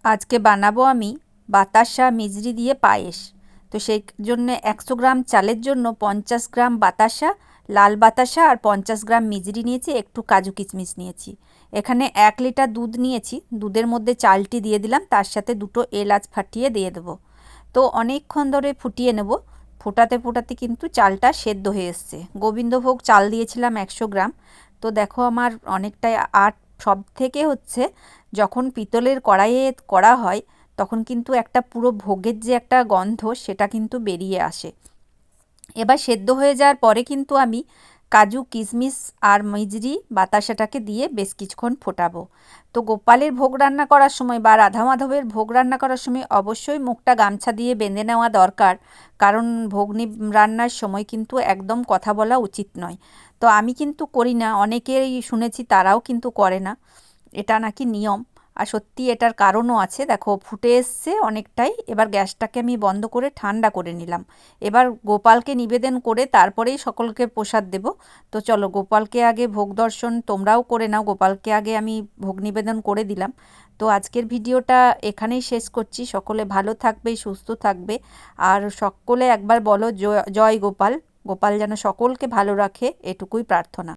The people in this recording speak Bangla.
আজকে বানাবো আমি বাতাসা মিজরি দিয়ে পায়েস। তো সেই জন্য 100 গ্রাম চালের জন্য 50 গ্রাম বাতাসা, লাল বাতাসা আর 50 গ্রাম মিজরি নিয়েছি, একটু কাজু কিশমিশ নিয়েছি। এখানে 1 লিটার দুধ নিয়েছি, দুধের মধ্যে চালটি দিয়ে দিলাম, তার সাথে দুটো এলাচ ফাটিয়ে দিয়ে দেবো। তো অনেকক্ষণ ধরে ফুটিয়ে নেব। ফোটাতে ফোটাতে কিন্তু চালটা সেদ্ধ হয়ে এসছে। গোবিন্দভোগ চাল দিয়েছিলাম 100 গ্রাম। তো দেখো আমার অনেকটাই। আর সব থেকে হচ্ছে, যখন পিতলের কড়াইয়ে করা হয় তখন কিন্তু একটা পুরো ভোগের যে একটা গন্ধ সেটা কিন্তু বেরিয়ে আসে। এবার সেদ্ধ হয়ে যাওয়ার পরে কিন্তু আমি কাজু কিশমিশ আর মিজরি বাতাসাটাকে দিয়ে বেশ কিছুক্ষণ ফোটাবো। তো গোপালের ভোগ রান্না করার সময় বা রাধা মাধবের ভোগ রান্না করার সময় অবশ্যই মুখটা গামছা দিয়ে বেঁধে নেওয়া দরকার, কারণ ভোগ রান্নার সময় কিন্তু একদম কথা বলা উচিত নয়। তো আমি কিন্তু করি না, অনেকেই শুনেছি তারাও কিন্তু করে না, এটা নাকি নিয়ম। আর সত্যি এটার কারণও আছে। দেখো ফুটে এসছে অনেকটাই। এবার গ্যাসটাকে আমি বন্ধ করে ঠান্ডা করে নিলাম। এবার গোপালকে নিবেদন করে তারপরেই সকলকে প্রসাদ দেব। তো চলো গোপালকে আগে ভোগ দর্শন তোমরাও করে নাও। গোপালকে আগে আমি ভোগ নিবেদন করে দিলাম। তো আজকের ভিডিওটা এখানেই শেষ করছি। সকলে ভালো থাকবে, সুস্থ থাকবে। আর সকলে একবার বলো জয় জয় গোপাল। গোপাল যেন সকলকে ভালো রাখে, এটুকুই প্রার্থনা।